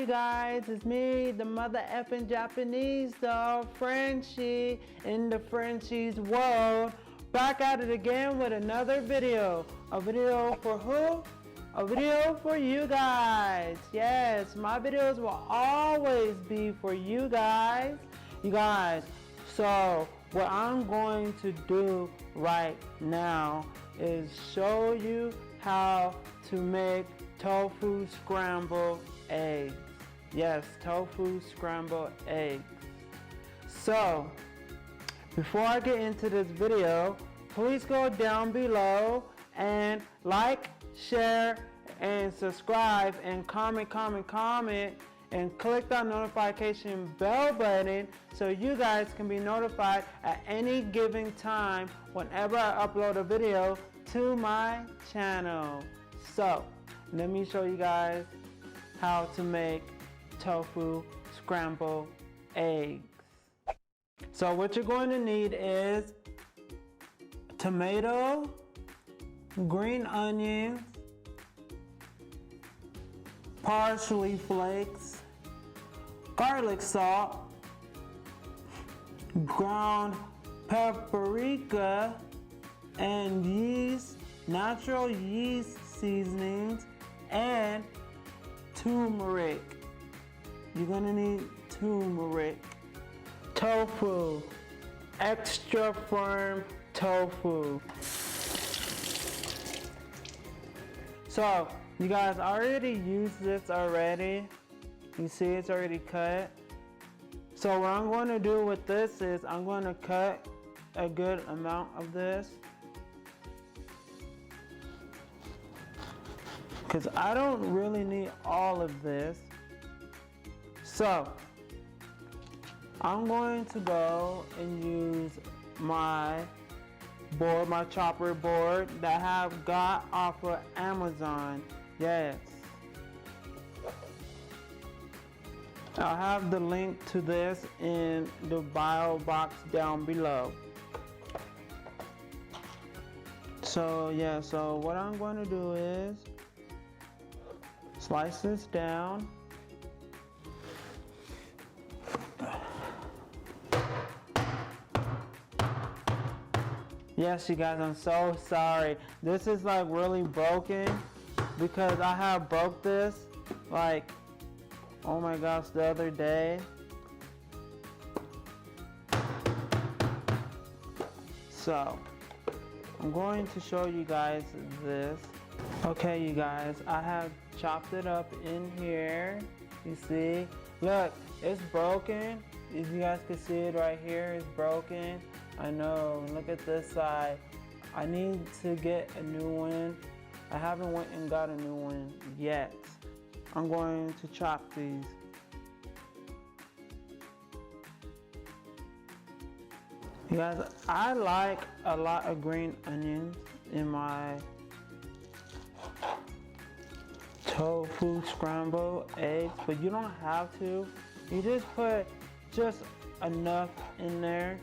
guys, it's me, the mother effing Japanese doll, Frenchie, in the Frenchie's world. Back at it again with another video. A video for who? A video for you guys. Yes, my videos will always be for you guys. So what I'm going to do right now is show you how to make tofu scrambled eggs. Yes, tofu scrambled eggs. So, before I get into this video, please go down below and like, share, and subscribe, and comment, and click that notification bell button so you guys can be notified at any given time whenever I upload a video to my channel. So, let me show you guys how to make tofu scrambled eggs. So what you're going to need is tomato, green onions, parsley flakes, garlic salt, ground paprika, and yeast, natural yeast seasonings, and turmeric. You're gonna need turmeric. Tofu, extra firm tofu. So you guys already used this already. You see it's already cut. So what I'm going to do with this is I'm going to cut a good amount of this, because I don't really need all of this. So I'm going to go and use my board, my chopper board that I have got off of Amazon. Yes, I'll have the link to this in the bio box down below. So yeah, so what I'm going to do is slice this down. Yes, you guys, I'm so sorry. This is like really broken because I have broke this like, oh my gosh, the other day. So I'm going to show you guys this. Okay, you guys, I have chopped it up in here. You see, look, it's broken. If you guys can see it right here, it's broken. I know, look at this side. I need to get a new one. I haven't went and got a new one yet. I'm going to chop these. You guys, I like a lot of green onions in my tofu scrambled eggs, but you don't have to. You just put just enough in there.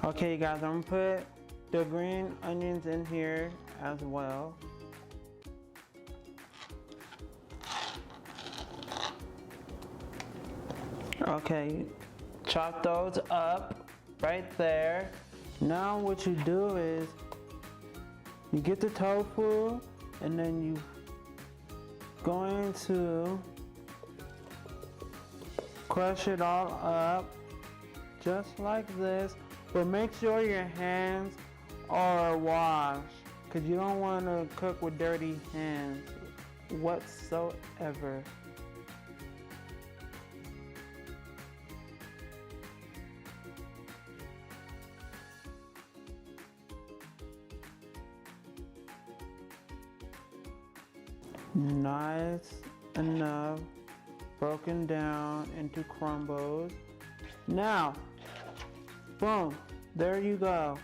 Okay, you guys, I'm gonna put the green onions in here as well. Okay, chop those up right there. Now what you do is you get the tofu and then you going to crush it all up just like this, but make sure your hands are washed, because you don't want to cook with dirty hands whatsoever. Nice enough, broken down into crumbles. Now, boom, there you go.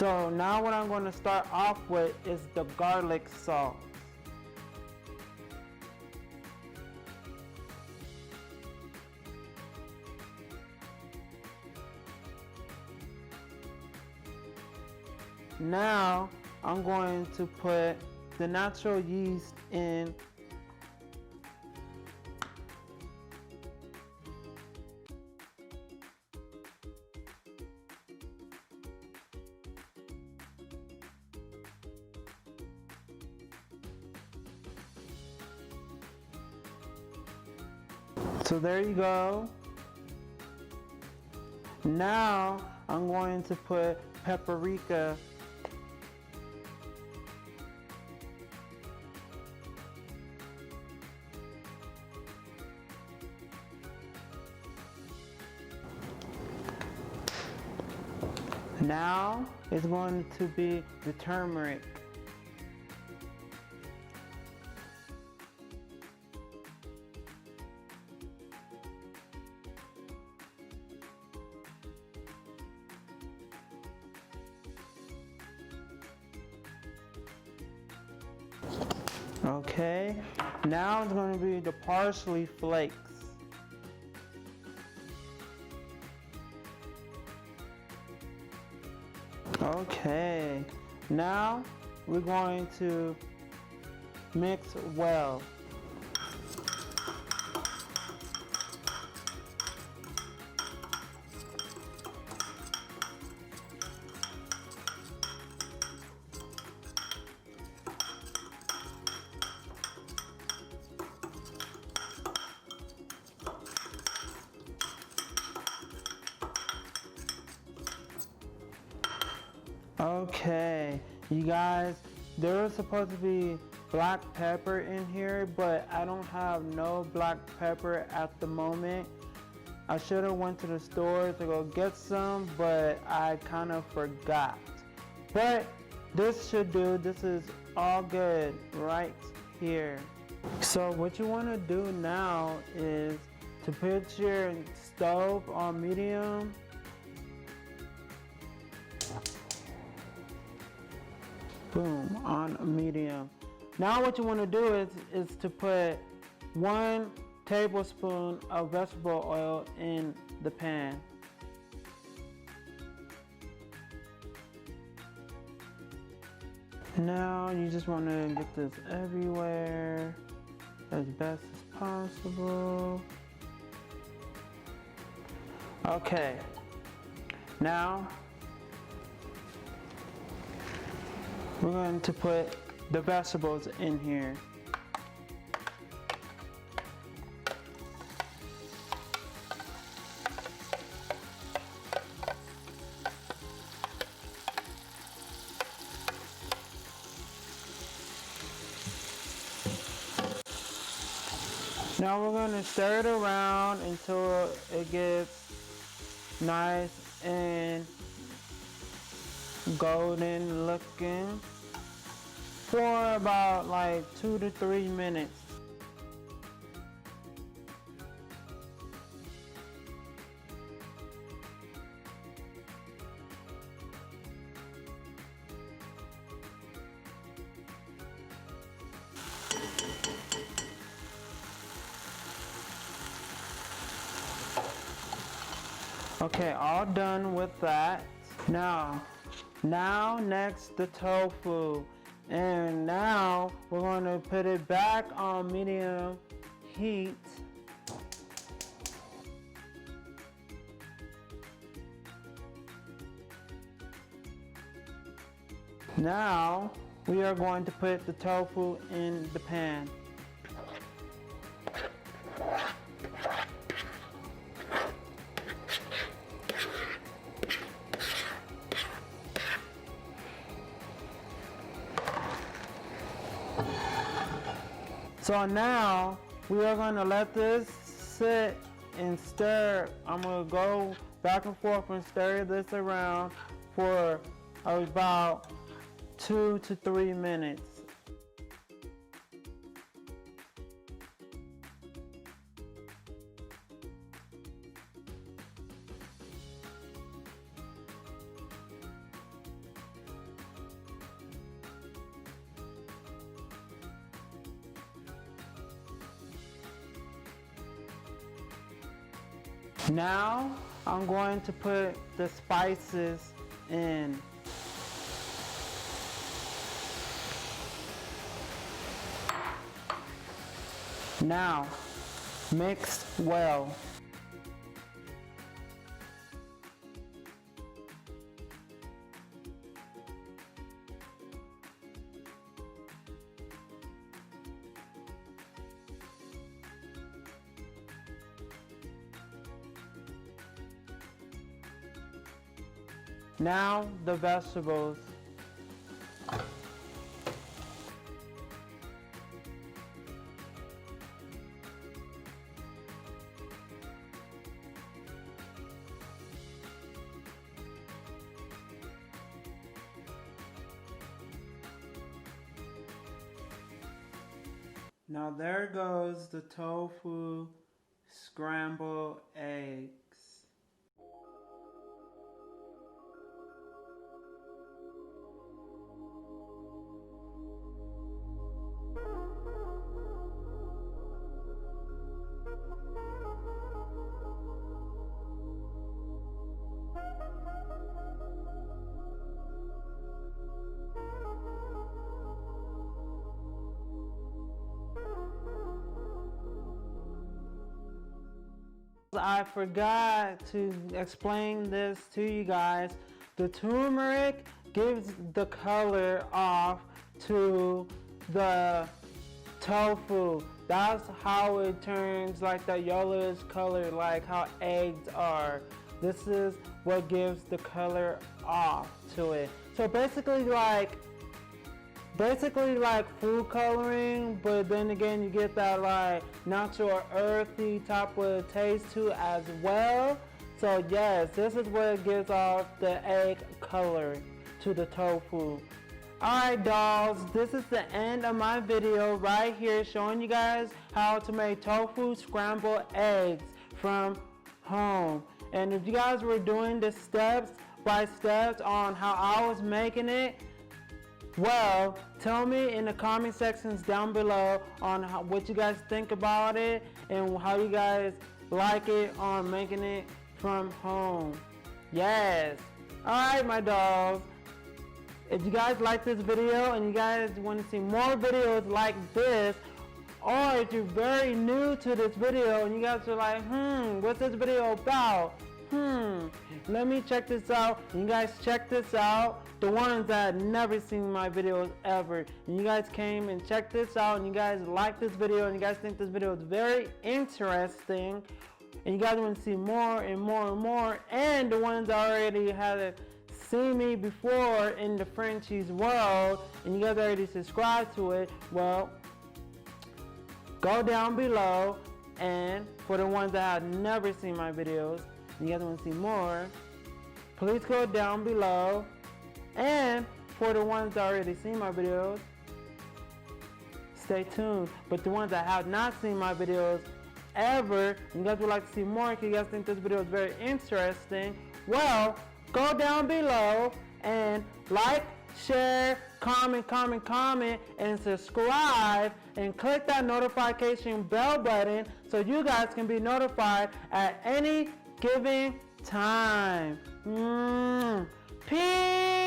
So now what I'm going to start off with is the garlic sauce. Now I'm going to put the natural yeast in. So there you go. Now I'm going to put paprika. Now it's going to be the turmeric. Okay, now it's going to be the parsley flakes. Okay, now we're going to mix well. Okay, you guys, there was supposed to be black pepper in here, but I don't have no black pepper at the moment. I should have went to the store to go get some, but I kind of forgot. But this should do. This is all good right here. So what you want to do now is to put your stove on medium. Boom, on medium. Now what you want to do is to put 1 tablespoon of vegetable oil in the pan. Now you just want to get this everywhere as best as possible. Okay, now we're going to put the vegetables in here. Now we're going to stir it around until it gets nice and golden looking for about like 2 to 3 minutes. Okay, all done with that. Now next the tofu. And now we're going to put it back on medium heat. Now we are going to put the tofu in the pan. So now we are going to let this sit and stir. I'm going to go back and forth and stir this around for about 2 to 3 minutes. Now I'm going to put the spices in. Now mix well. Now the vegetables. Now there goes the tofu scrambled eggs. I forgot to explain this to you guys. The turmeric gives the color off to the tofu. That's how it turns like the yellowish color, like how eggs are. This is what gives the color off to it. So basically like food coloring, but then again you get that like natural earthy type of taste too as well. So yes, this is what gives off the egg color to the tofu. Alright dolls, this is the end of my video right here showing you guys how to make tofu scrambled eggs from home. And if you guys were doing the steps by steps on how I was making it, well, tell me in the comment sections down below on what you guys think about it and how you guys like it on making it from home. Yes. Alright my dolls. If you guys like this video and you guys want to see more videos like this, or if you're very new to this video and you guys are like, what's this video about? Let me check this out. And you guys check this out. The ones that had never seen my videos ever. And you guys came and checked this out and you guys like this video and you guys think this video is very interesting. And you guys want to see more and more and more. And the ones that already had seen me before in the Frenchie's world and you guys already subscribed to it, well, go down below. And for the ones that have never seen my videos, and you guys want to see more, please go down below. And for the ones that already seen my videos, stay tuned. But the ones that have not seen my videos ever, you guys would like to see more because you guys think this video is very interesting, well, go down below and like, share, comment, and subscribe, and click that notification bell button so you guys can be notified at any given time. Peace!